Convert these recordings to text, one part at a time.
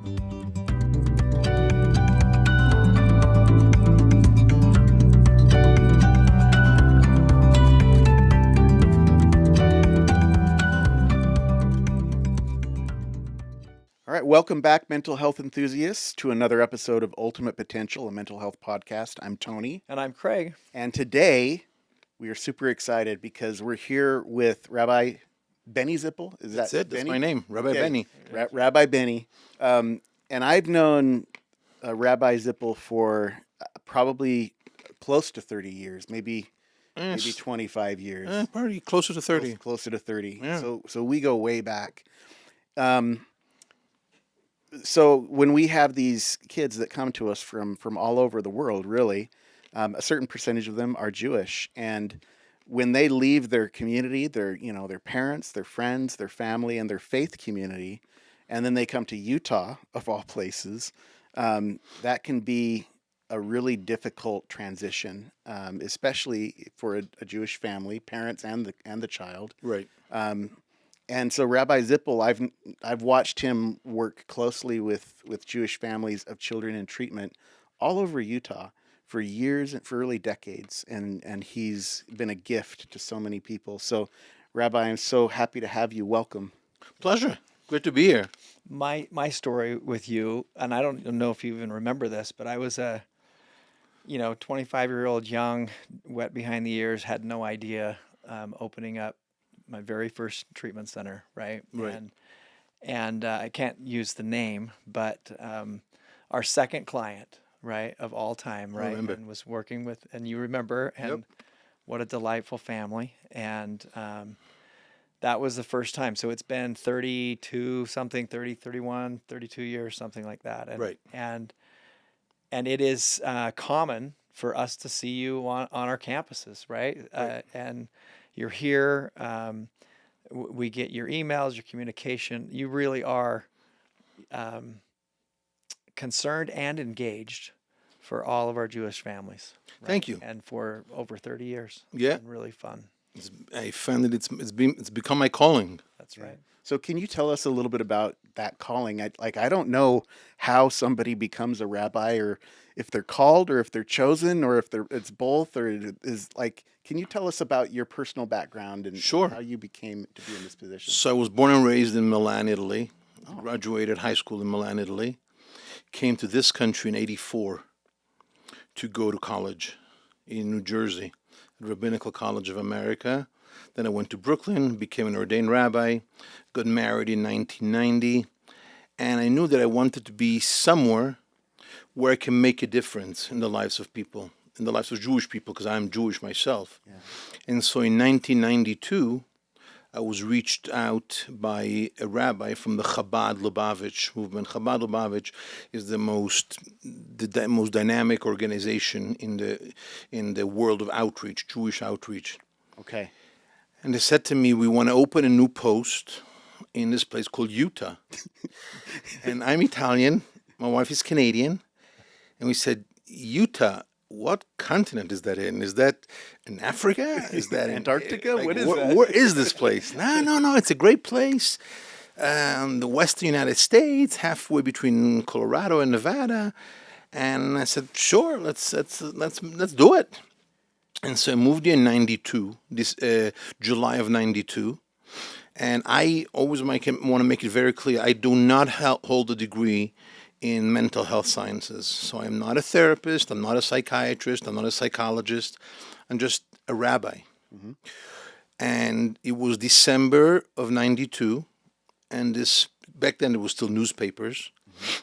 All right, welcome back, mental health enthusiasts, to another episode of Ultimate Potential, a mental health podcast. I'm Tony. And I'm Craig. And today we are super excited because we're here with Rabbi Benny Zippel. That's it. That's my name, Rabbi Benny. Rabbi Benny. And I've known Rabbi Zippel for probably close to 30 years, maybe 25 years. Probably closer to 30. Closer to 30. Yeah. So we go way back. So when we have these kids that come to us from all over the world, really, a certain percentage of them are Jewish, and when they leave their community, their parents, their friends, their family, and their faith community, and then they come to Utah, of all places, that can be a really difficult transition, especially for a Jewish family, parents and the child. Right. And so Rabbi Zippel, I've watched him work closely with Jewish families of children in treatment all over Utah for years and for really decades, and he's been a gift to so many people. So, Rabbi, I'm so happy to have you. Welcome. Pleasure. Good to be here. My story with you, and I don't know if you even remember this, but I was a 25-year-old young, wet behind the ears, had no idea, opening up my very first treatment center, right? Right. And I can't use the name, but our second client, right, of all time, right, remember. and was working with, and you remember, and Yep. what a delightful family, and that was the first time. So it's been 32 something, 30, 31, 32 years, something like that, and, Right. And it is common for us to see you on our campuses, right? Right. And you're here. We get your emails, your communication. You really are concerned and engaged for all of our Jewish families. Right? Thank you. And for over 30 years. Yeah. It's been really fun. I found that it's become my calling. That's right. So can you tell us a little bit about that calling? I don't know how somebody becomes a rabbi, or if they're called, or if they're chosen, or if it's both, or it is like. Can you tell us about your personal background and Sure. how you became to be in this position? So I was born and raised in Milan, Italy. Graduated high school in Milan, Italy. Came to this country in '84 to go to college in New Jersey, at Rabbinical College of America. Then I went to Brooklyn, became an ordained rabbi, got married in 1990, and I knew that I wanted to be somewhere where I can make a difference in the lives of people, in the lives of Jewish people, because I'm Jewish myself. Yeah. And so in 1992, I was reached out by a rabbi from the Chabad Lubavitch movement. Chabad Lubavitch is the most dynamic organization in the world of outreach, Jewish outreach. Okay. And they said to me, we want to open a new post in this place called Utah. And I'm Italian, my wife is Canadian. And we said, Utah, what continent is that in? Is that in Africa? Is that in Antarctica? like, What is that? Where is this place? No, it's a great place. The western United States, halfway between Colorado and Nevada. And I said, sure, let's do it. And so I moved here in '92, this July of '92, and I always want to make it very clear: I do not hold a degree in mental health sciences. So I'm not a therapist, I'm not a psychiatrist, I'm not a psychologist. I'm just a rabbi. Mm-hmm. And it was December of '92, and back then it was still newspapers. Mm-hmm.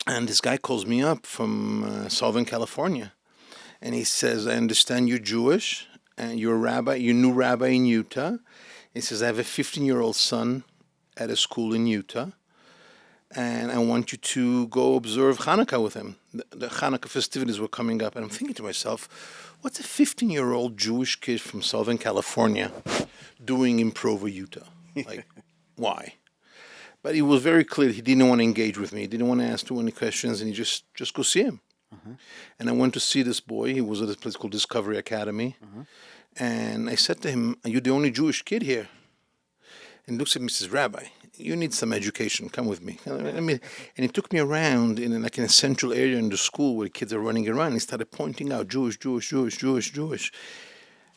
And this guy calls me up from Southern California. And he says, I understand you're Jewish, and you're a rabbi, you're a new rabbi in Utah. He says, I have a 15-year-old son at a school in Utah, and I want you to go observe Hanukkah with him. The Hanukkah festivities were coming up, and I'm thinking to myself, what's a 15-year-old Jewish kid from Southern California doing in Provo, Utah? Like, why? But he was very clear he didn't want to engage with me. He didn't want to ask too many questions, and he just go see him. Uh-huh. And I went to see this boy. He was at this place called Discovery Academy. Uh-huh. And I said to him, are you the only Jewish kid here? And he looks at me and says, Rabbi, you need some education. Come with me. And he took me around in a central area in the school where kids are running around. He started pointing out Jewish, Jewish, Jewish, Jewish, Jewish.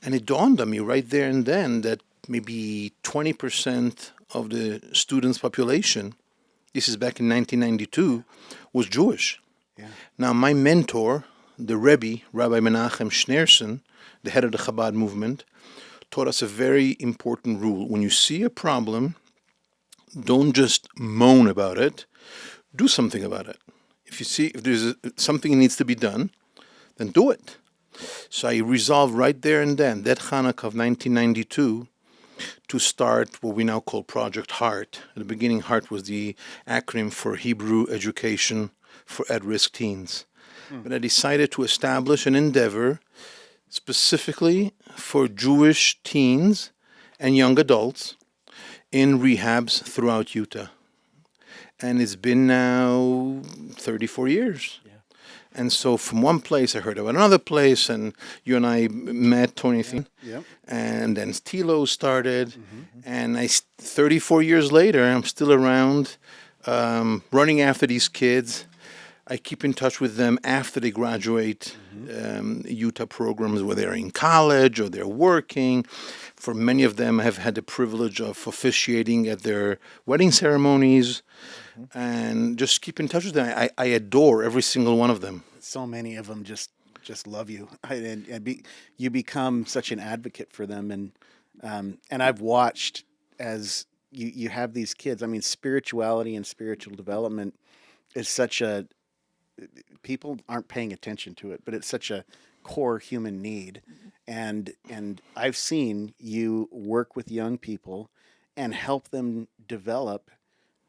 And it dawned on me right there and then that maybe 20% of the students' population, this is back in 1992, was Jewish. Yeah. Now, my mentor, the Rabbi Menachem Schneerson, the head of the Chabad movement, taught us a very important rule. When you see a problem, don't just moan about it, do something about it. If there's something that needs to be done, then do it. So I resolved right there and then, that Hanukkah of 1992, to start what we now call Project Heart. At the beginning, Heart was the acronym for Hebrew Education for At-Risk Teens. But I decided to establish an endeavor specifically for Jewish teens and young adults in rehabs throughout Utah. And it's been now 34 years. Yeah. And so from one place, I heard about another place, and you and I met, Tony, Yep. and then Telos started. And 34 years later, I'm still around, running after these kids. I keep in touch with them after they graduate Utah programs, whether they're in college or they're working. For many of them, I have had the privilege of officiating at their wedding ceremonies, and just keep in touch with them. I adore every single one of them. So many of them just love you, you become such an advocate for them, and I've watched as you have these kids. I mean, spirituality and spiritual development is such a people aren't paying attention to it, but it's such a core human need. And I've seen you work with young people and help them develop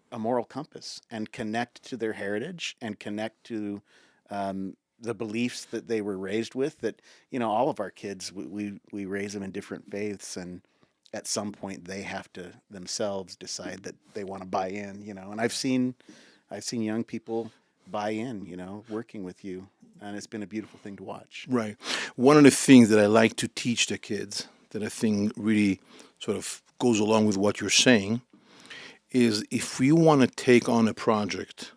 a moral compass and connect to their heritage and connect to the beliefs that they were raised with. That, all of our kids, we raise them in different faiths, and at some point they have to themselves decide that they want to buy in. And I've seen young people buy in, working with you, and it's been a beautiful thing to watch. Right. One of the things that I like to teach the kids that I think really sort of goes along with what you're saying is, if we want to take on a project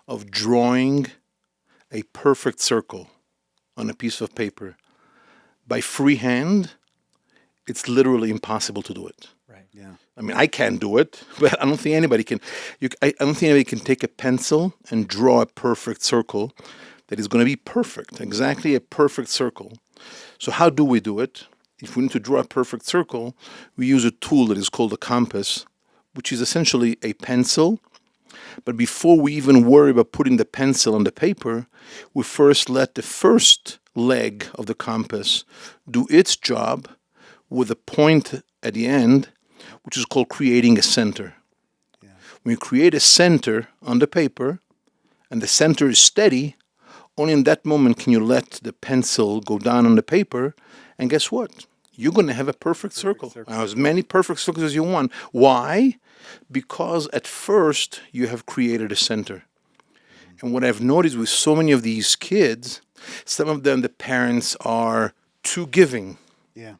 of drawing a perfect circle on a piece of paper by freehand, it's literally impossible to do it. Right. Yeah. I mean, I can't do it, but I don't think anybody can. I don't think anybody can take a pencil and draw a perfect circle that is going to be perfect, exactly a perfect circle. So how do we do it? If we need to draw a perfect circle, we use a tool that is called a compass, which is essentially a pencil. But before we even worry about putting the pencil on the paper, we first let the first leg of the compass do its job with a point at the end, which is called creating a center. Yeah. When you create a center on the paper, and the center is steady, only in that moment can you let the pencil go down on the paper, and guess what? You're going to have a perfect circle. As many perfect circles as you want. Why? Because at first you have created a center. And what I've noticed with so many of these kids, some of them, the parents are too giving. Yeah.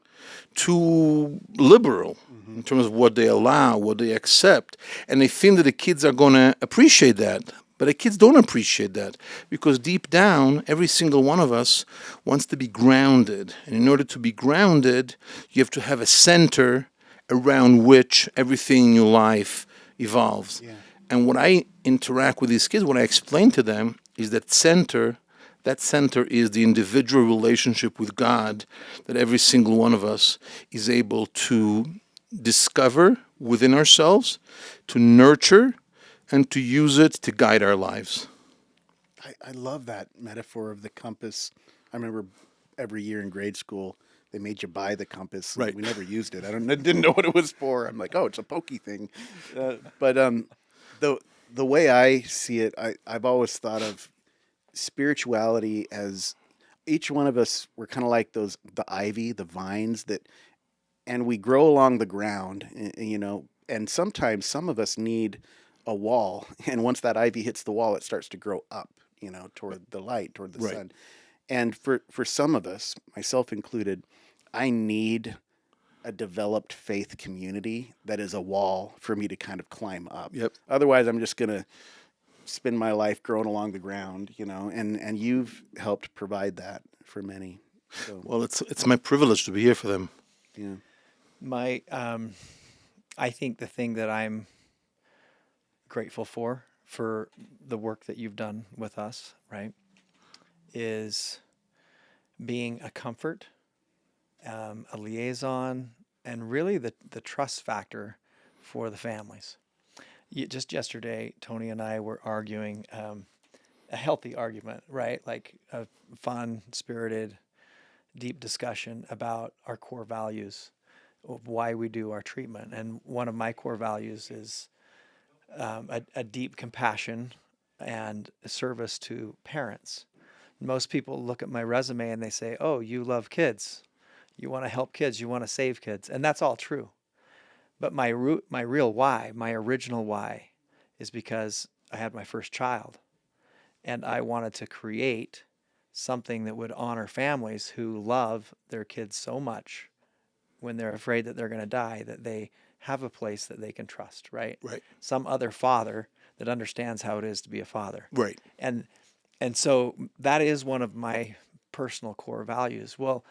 Too liberal in terms of what they allow, what they accept. And they think that the kids are going to appreciate that. But the kids don't appreciate that, because deep down, every single one of us wants to be grounded. And in order to be grounded, you have to have a center around which everything in your life evolves. Yeah. And when I interact with these kids, what I explain to them is that center is the individual relationship with God that every single one of us is able to discover within ourselves, to nurture, and to use it to guide our lives. I love that metaphor of the compass. I remember every year in grade school, they made you buy the compass. Right. We never used it. I didn't know what it was for. I'm like, oh, it's a pokey thing. But the way I see it, I've always thought of spirituality as each one of us, we're kind of like the ivy, the vines and we grow along the ground, and sometimes some of us need a wall. And once that ivy hits the wall, it starts to grow up, toward the light, toward the Right. sun. And for some of us, myself included, I need a developed faith community that is a wall for me to kind of climb up. Yep. Otherwise, I'm just going to spend my life growing along the ground, and you've helped provide that for many. So, Well, it's my privilege to be here for them. yeah. My, I think the thing that I'm grateful for the work that you've done with us, right, is being a comfort, a liaison, and really the trust factor for the families. Just yesterday, Tony and I were arguing, a healthy argument, right? Like a fun, spirited, deep discussion about our core values of why we do our treatment. And one of my core values is a deep compassion and service to parents. Most people look at my resume and they say, oh, you love kids. You want to help kids. You want to save kids. And that's all true. But my real why, my original why, is because I had my first child. And I wanted to create something that would honor families who love their kids so much when they're afraid that they're going to die, that they have a place that they can trust, right? Right. Some other father that understands how it is to be a father. Right. And so that is one of my personal core values. Well,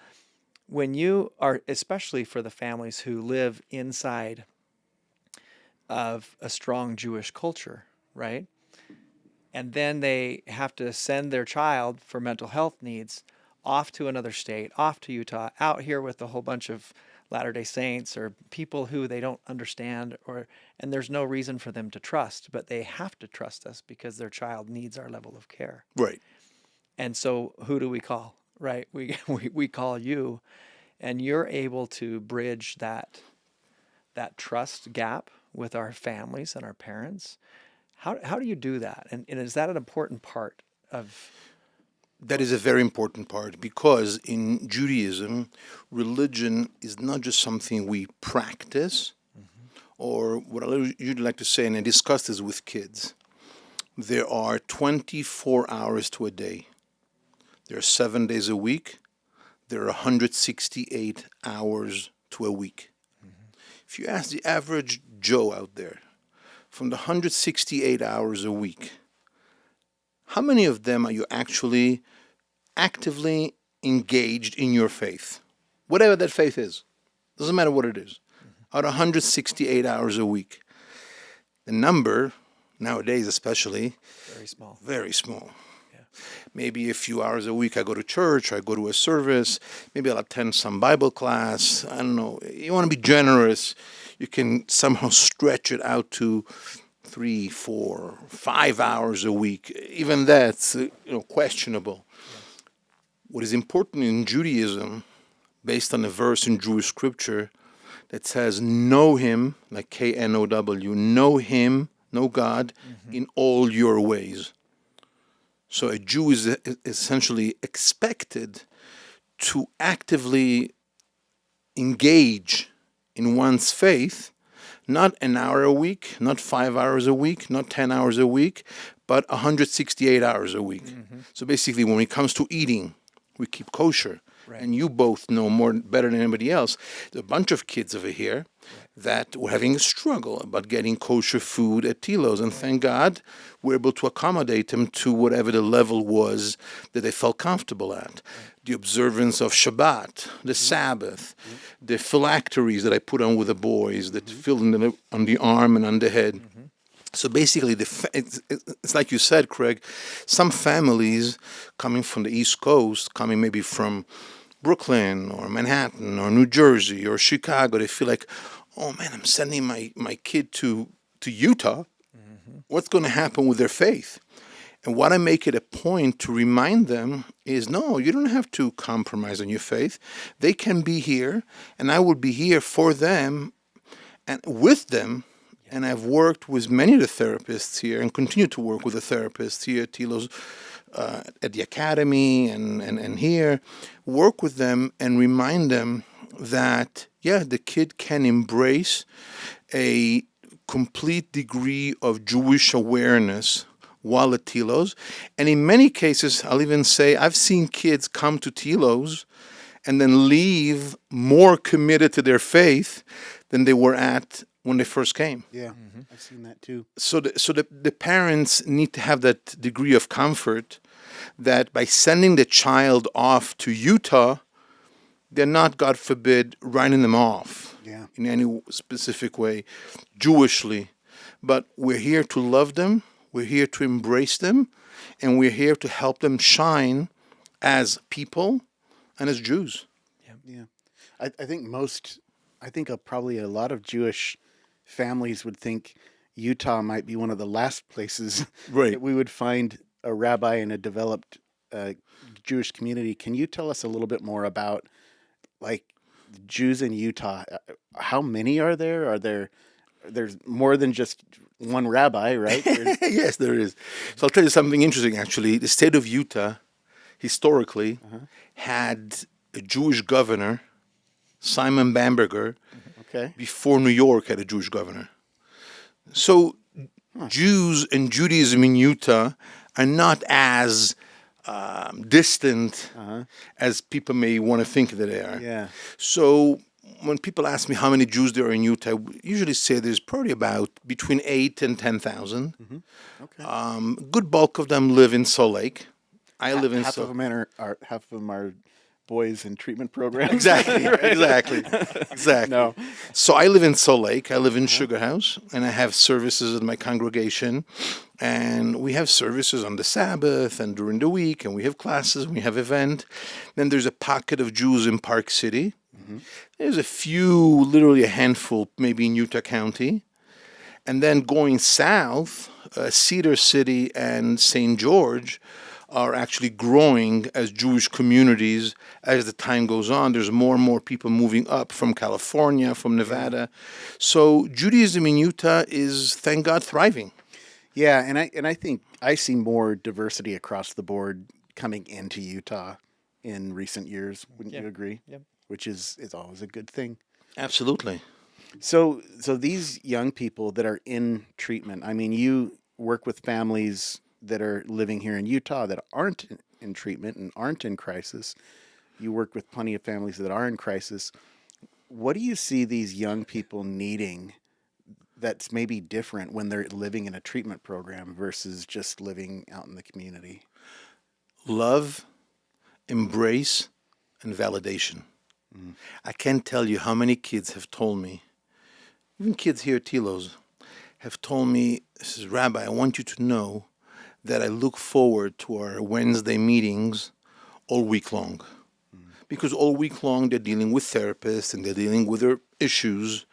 when you are, especially for the families who live inside of a strong Jewish culture, right? And then they have to send their child for mental health needs off to another state, off to Utah, out here with a whole bunch of Latter-day Saints or people who they don't understand, and there's no reason for them to trust, but they have to trust us because their child needs our level of care. Right. And so who do we call, right? We call you, and you're able to bridge that trust gap with our families and our parents. How do you do that? And is that an important part of? That is a very important part because in Judaism, religion is not just something we practice, or what I usually like to say, and I discuss this with kids, there are 24 hours to a day. There are 7 days a week. There are 168 hours to a week. If you ask the average Joe out there, from the 168 hours a week, how many of them are you actually actively engaged in your faith? Whatever that faith is. Doesn't matter what it is. Out of 168 hours a week. The number, nowadays especially, Very small. very small. Yeah. Maybe a few hours a week I go to church, I go to a service, maybe I'll attend some Bible class. I don't know. You want to be generous, you can somehow stretch it out to 3, 4, 5 hours a week. Even that's questionable. Yes. What is important in Judaism, based on a verse in Jewish scripture that says, know him, like K-N-O-W, know him, know God, in all your ways. So a Jew is essentially expected to actively engage in one's faith, not an hour a week, not 5 hours a week, not 10 hours a week, but 168 hours a week. So basically, when it comes to eating, we keep kosher. Right. And you both know better than anybody else. There's a bunch of kids over here that were having a struggle about getting kosher food at Telos. And thank God we're able to accommodate them to whatever the level was that they felt comfortable at. The observance of Shabbat, the Sabbath, the phylacteries that I put on with the boys that filled on the arm and on the head. So basically, it's like you said, Craig, some families coming from the East Coast, coming maybe from Brooklyn or Manhattan or New Jersey or Chicago, they feel like, oh man, I'm sending my kid to Utah. What's going to happen with their faith? And what I make it a point to remind them is, no, you don't have to compromise on your faith. They can be here, and I will be here for them and with them. And I've worked with many of the therapists here and continue to work with the therapists here at Telos, at the academy and here, work with them and remind them that, yeah, the kid can embrace a complete degree of Jewish awareness while at Telos. And in many cases, I'll even say, I've seen kids come to Telos and then leave more committed to their faith than they were at when they first came. Yeah, I've seen that too. So the parents need to have that degree of comfort that by sending the child off to Utah, they're not, God forbid, writing them off Yeah. in any specific way, Jewishly. But we're here to love them, we're here to embrace them, and we're here to help them shine as people and as Jews. Yeah. I think probably a lot of Jewish families would think Utah might be one of the last places Right. that we would find a rabbi in a developed Jewish community. Can you tell us a little bit more about like Jews in Utah? How many are there? There's more than just one rabbi, right? Yes, there is. So I'll tell you something interesting, actually. The state of Utah, historically, had a Jewish governor, Simon Bamberger, Okay. before New York had a Jewish governor. So Jews and Judaism in Utah are not as distant as people may want to think that they are. Yeah. So when people ask me how many Jews there are in Utah, I usually say there's probably about between 8 and 10,000. Okay. Good bulk of them live in Salt Lake. I live in half of Salt them are half of them are boys in treatment programs. Exactly, exactly. No. So I live in Salt Lake. I live in Sugar House, and I have services in my congregation. And we have services on the Sabbath and during the week, and we have classes, and we have event. Then there's a pocket of Jews in Park City. There's a few, literally a handful, maybe in Utah County. And then going south, Cedar City and St. George are actually growing as Jewish communities as the time goes on. There's more and more people moving up from California, from Nevada. So Judaism in Utah is, thank God, thriving. Yeah, and I think I see more diversity across the board coming into Utah in recent years. Wouldn't you agree? Yep. Which is always a good thing. Absolutely. So these young people that are in treatment, I mean, you work with families that are living here in Utah that aren't in treatment and aren't in crisis. You work with plenty of families that are in crisis. What do you see these young people needing that's maybe different when they're living in a treatment program versus just living out in the community? Love, embrace, and validation. I can't tell you how many kids have told me, even kids here at Telos, have told me, this is Rabbi, I want you to know that I look forward to our Wednesday meetings all week long. Because all week long they're dealing with therapists and they're dealing with their issues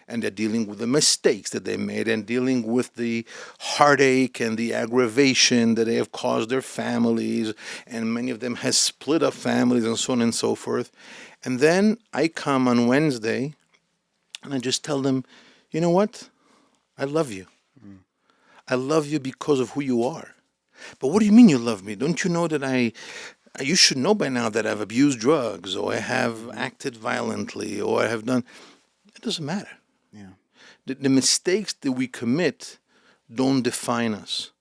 and they're dealing with the mistakes that they made and dealing with the heartache and the aggravation that they have caused their families, and many of them has split up families and so on and so forth. And then I come on Wednesday and I just tell them, you know what? I love you. I love you because of who you are. But what do you mean you love me? Don't you know that you should know by now that I've abused drugs or I have acted violently or I have done, it doesn't matter. Yeah. The mistakes that we commit don't define us.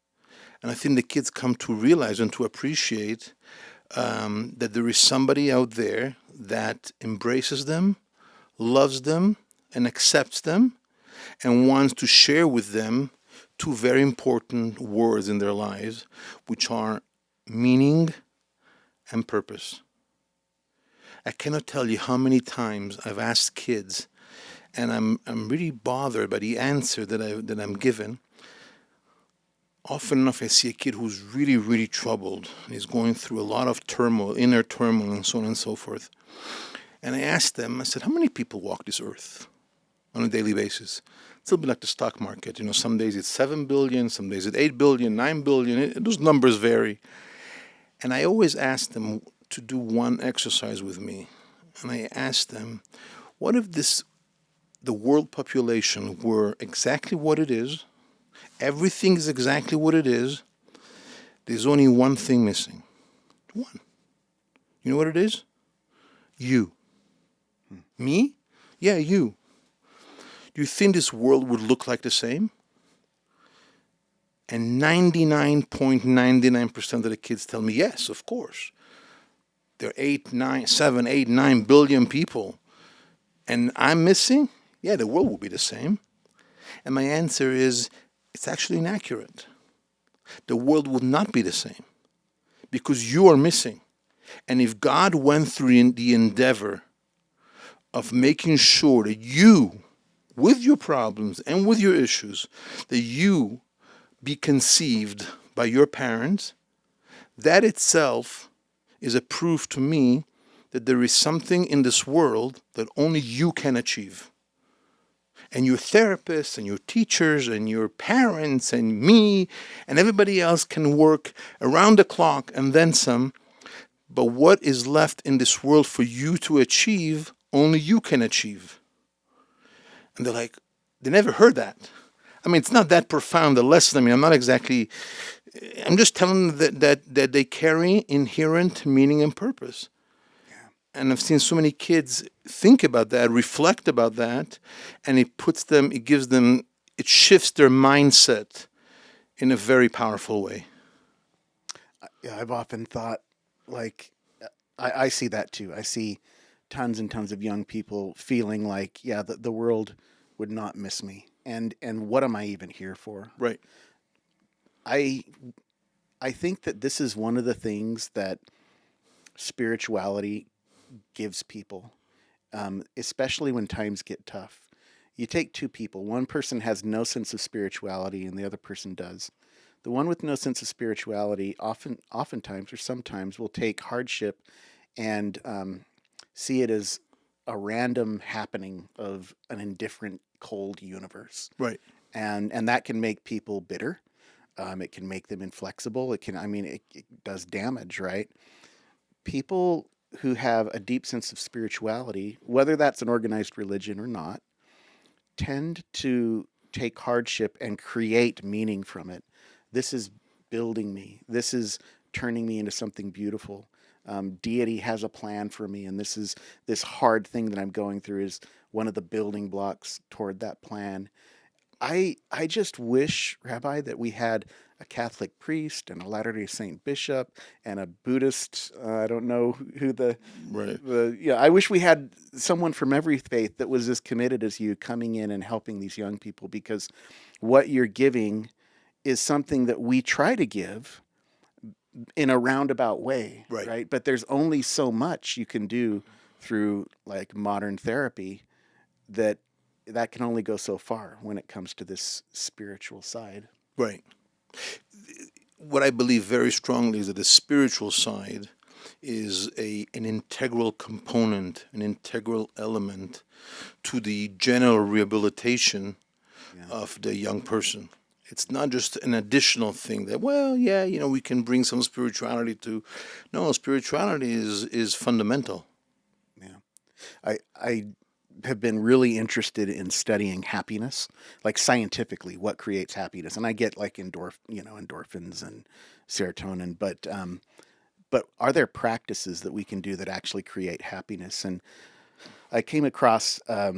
And I think the kids come to realize and to appreciate that there is somebody out there that embraces them, loves them, and accepts them, and wants to share with them two very important words in their lives, which are meaning and purpose. I cannot tell you how many times I've asked kids, and I'm really bothered by the answer that I'm given. Often enough, I see a kid who's really, really troubled. He's going through a lot of turmoil, inner turmoil, and so on and so forth. And I asked them, I said, how many people walk this earth on a daily basis? It's a little bit like the stock market. You know, some days it's 7 billion, some days it's 8 billion, 9 billion. Those numbers vary. And I always ask them to do one exercise with me. And I asked them, what if the world population were exactly what it is? Everything is exactly what it is. There's only one thing missing. One. You know what it is? You. Me? Yeah, you. Do you think this world would look like the same? And 99.99% of the kids tell me, yes, of course. there are 8, 9 people, and I'm missing, yeah, the world will be the same. And my answer is, it's actually inaccurate. The world will not be the same because you are missing. And if God went through the endeavor of making sure that you, with your problems and with your issues, that you be conceived by your parents, that itself is a proof to me that there is something in this world that only you can achieve. And your therapists and your teachers and your parents and me and everybody else can work around the clock and then some. But what is left in this world for you to achieve, only you can achieve. And they're like, they never heard that. I mean, it's not that profound, the lesson. I mean, I'm just telling them that they carry inherent meaning and purpose. And I've seen so many kids think about that, reflect about that, and it shifts their mindset in a very powerful way. Yeah, I've often thought, like, I see that too. I see tons and tons of young people feeling like, yeah, the world would not miss me. And what am I even here for? Right. I think that this is one of the things that spirituality gives people, especially when times get tough. You take two people. One person has no sense of spirituality, and the other person does. The one with no sense of spirituality oftentimes or sometimes will take hardship and see it as a random happening of an indifferent, cold universe. Right. And that can make people bitter. It can make them inflexible. It does damage, right? People who have a deep sense of spirituality, whether that's an organized religion or not, tend to take hardship and create meaning from it. This is building me. This is turning me into something beautiful. Deity has a plan for me, and this hard thing that I'm going through is one of the building blocks toward that plan. I just wish, Rabbi, that we had a Catholic priest and a Latter-day Saint bishop and a Buddhist. I don't know who Right. I wish we had someone from every faith that was as committed as you coming in and helping these young people, because what you're giving is something that we try to give in a roundabout way, Right. right? But there's only so much you can do through like modern therapy that can only go so far when it comes to this spiritual side. Right. What I believe very strongly is that the spiritual side is an integral component, an integral element to the general rehabilitation of the young person. It's not just an additional thing that, well, yeah, we can bring some spirituality to. No, spirituality is fundamental. Yeah. I have been really interested in studying happiness, like scientifically, what creates happiness. And I get like endorphins and serotonin, but are there practices that we can do that actually create happiness? And I came across a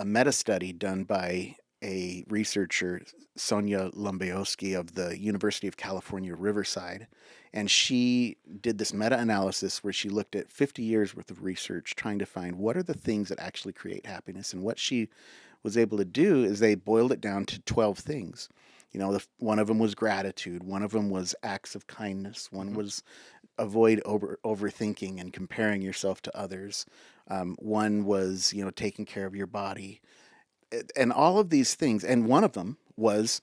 meta study done by a researcher, Sonia Lombayowski of the University of California, Riverside. And she did this meta-analysis where she looked at 50 years worth of research trying to find what are the things that actually create happiness. And what she was able to do is they boiled it down to 12 things. One of them was gratitude. One of them was acts of kindness. One was avoid overthinking and comparing yourself to others. One was, taking care of your body. And all of these things. And one of them was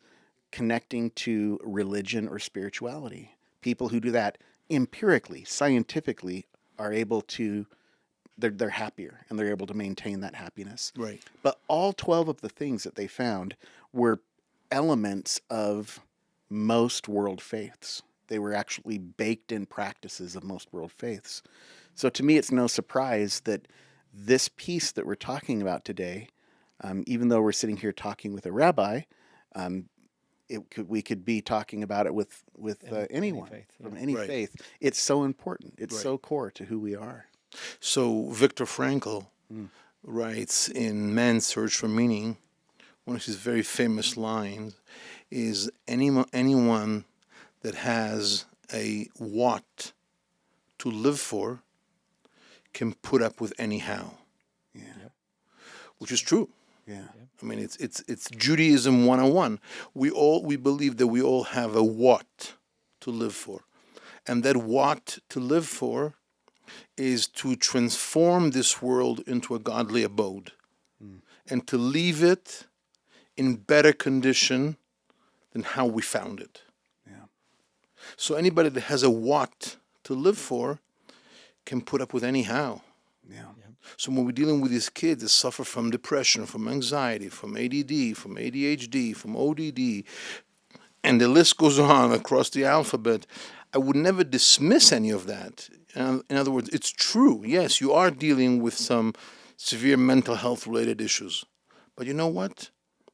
connecting to religion or spirituality. People who do that empirically, scientifically, are able to, they're happier and they're able to maintain that happiness. Right. But all 12 of the things that they found were elements of most world faiths. They were actually baked in practices of most world faiths. So to me, it's no surprise that this piece that we're talking about today, even though we're sitting here talking with a rabbi, we could be talking about it with anyone any faith, from yeah. any Right. faith. It's so important. It's Right. so core to who we are. So Viktor Frankl writes in Man's Search for Meaning, one of his very famous lines is anyone that has a what to live for can put up with anyhow, Yeah. which is true. Yeah. I mean, it's Judaism 101. We believe that we all have a what to live for, and that what to live for is to transform this world into a godly abode, and to leave it in better condition than how we found it. Yeah. So anybody that has a what to live for can put up with anyhow. Yeah. So when we're dealing with these kids that suffer from depression, from anxiety, from ADD, from ADHD, from ODD, and the list goes on across the alphabet, I would never dismiss any of that. In other words, it's true. Yes, you are dealing with some severe mental health related issues. But you know what?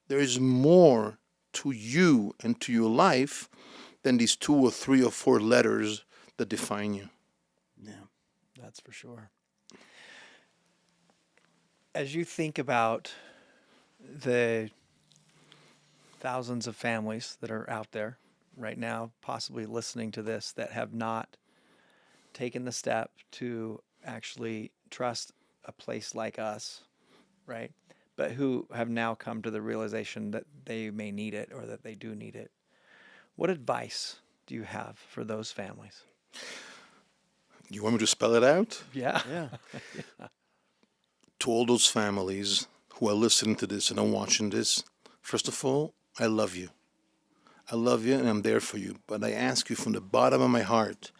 There is more to you and to your life than these 2 or 3 or 4 letters that define you. Yeah. That's for sure. As you think about the thousands of families that are out there right now, possibly listening to this, that have not taken the step to actually trust a place like us, right? But who have now come to the realization that they may need it or that they do need it. What advice do you have for those families? You want me to spell it out? Yeah. Yeah. To all those families who are listening to this and are watching this, first of all, I love you. I love you and I'm there for you. But I ask you from the bottom of my heart,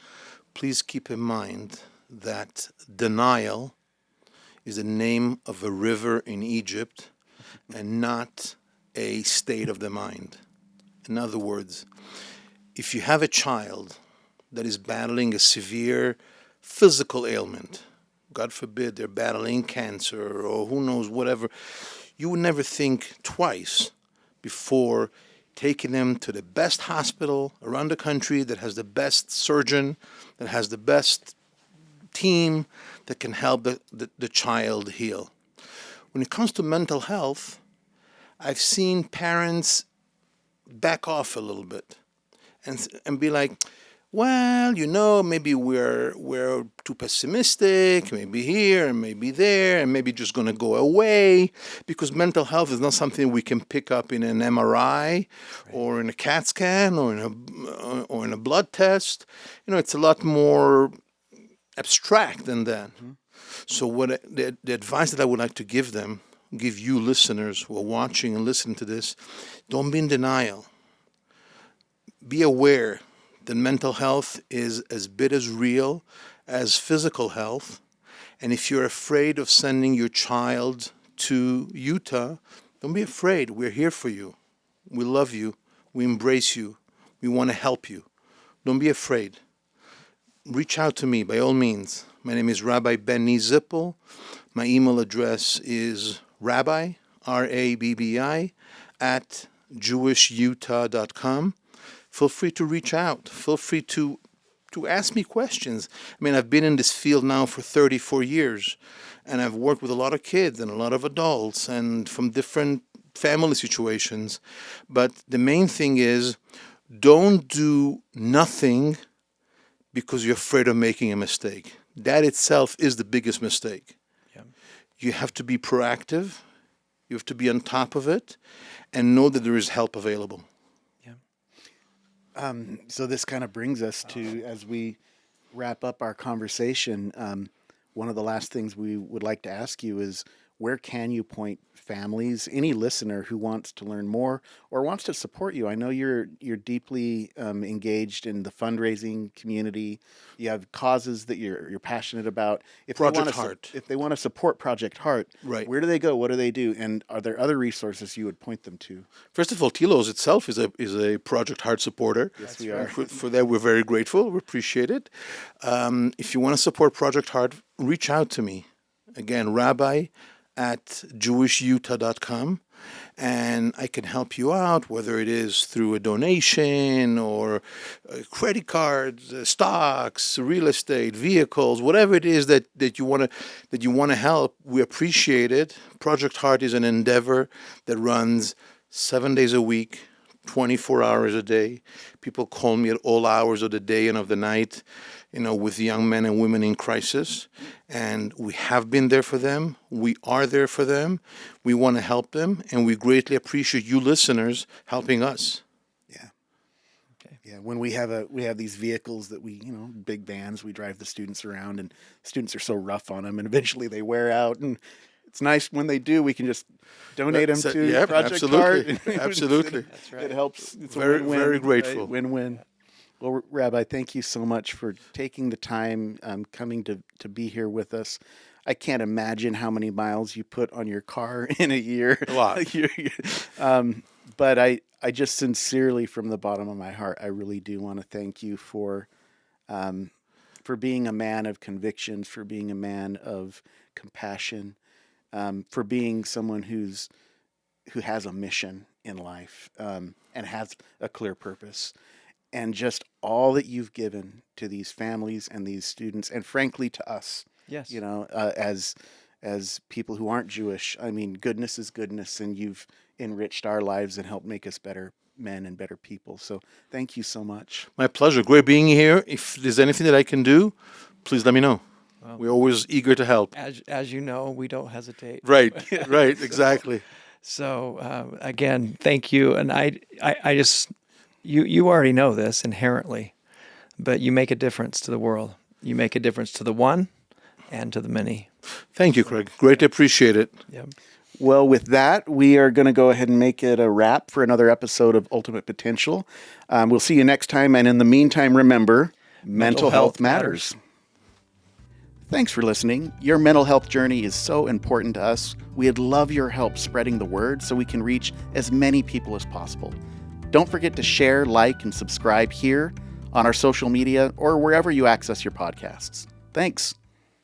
please keep in mind that denial is the name of a river in Egypt and not a state of the mind. In other words, if you have a child that is battling a severe physical ailment, God forbid they're battling cancer or who knows, whatever, you would never think twice before taking them to the best hospital around the country that has the best surgeon, that has the best team that can help the child heal. When it comes to mental health, I've seen parents back off a little bit and be like, well, maybe we're too pessimistic, maybe here and maybe there, and maybe just going to go away, because mental health is not something we can pick up in an MRI or in a CAT scan or in a blood test. It's a lot more abstract than that. Mm-hmm. So the advice that I would like to give you listeners who are watching and listening to this, don't be in denial. Be aware that mental health is as bit as real as physical health. And if you're afraid of sending your child to Utah, don't be afraid. We're here for you. We love you. We embrace you. We want to help you. Don't be afraid. Reach out to me by all means. My name is Rabbi Benny Zippel. My email address is Rabbi, RABBI, at jewishutah.com. Feel free to reach out. Feel free to ask me questions. I mean, I've been in this field now for 34 years, and I've worked with a lot of kids and a lot of adults and from different family situations. But the main thing is, don't do nothing because you're afraid of making a mistake. That itself is the biggest mistake. Yeah. You have to be proactive. You have to be on top of it and know that there is help available. So this kind of brings us to, as we wrap up our conversation, one of the last things we would like to ask you is, where can you point families, any listener who wants to learn more or wants to support you? I know you're deeply engaged in the fundraising community. You have causes that you're passionate about. If Project Heart. If they want to support Project Heart, right, where do they go? What do they do? And are there other resources you would point them to? First of all, Telos itself is a Project Heart supporter. Yes, we are. For that, we're very grateful. We appreciate it. If you want to support Project Heart, reach out to me. Again, Rabbi at jewishutah.com, and I can help you out, whether it is through a donation or credit cards, stocks, real estate, vehicles, whatever it is that you want to help. We appreciate it. Project Heart is an endeavor that runs 7 days a week, 24 hours a day. People call me at all hours of the day and of the night, with young men and women in crisis. And we have been there for them. We are there for them. We want to help them. And we greatly appreciate you listeners helping us. Yeah. Yeah, when we have these vehicles that big vans, we drive the students around, and students are so rough on them, and eventually they wear out. And it's nice when they do. We can just donate them to Project absolutely. Heart. Absolutely. That's right. It helps. It's a Very, win-win, very grateful. right? Win-win. Well, Rabbi, thank you so much for taking the time, coming to be here with us. I can't imagine how many miles you put on your car in a year. A lot. But I just sincerely, from the bottom of my heart, I really do want to thank you for being a man of convictions, for being a man of compassion, for being someone who has a mission in life, and has a clear purpose, and just all that you've given to these families and these students, and frankly to us. Yes. As people who aren't Jewish, I mean, goodness is goodness, and you've enriched our lives and helped make us better men and better people. So thank you so much. My pleasure. Great being here. If there's anything that I can do, please let me know. Well, We're always eager to help. as you know, we don't hesitate. Right, right, exactly. So again, thank you. And I just, you already know this inherently, but you make a difference to the world. You make a difference to the one and to the many. Thank you, Craig. Greatly appreciate it. Yep. Well, with that, we are going to go ahead and make it a wrap for another episode of Ultimate Potential. We'll see you next time. And in the meantime, remember, mental health matters. Thanks for listening. Your mental health journey is so important to us. We'd love your help spreading the word so we can reach as many people as possible. Don't forget to share, like, and subscribe here on our social media or wherever you access your podcasts. Thanks.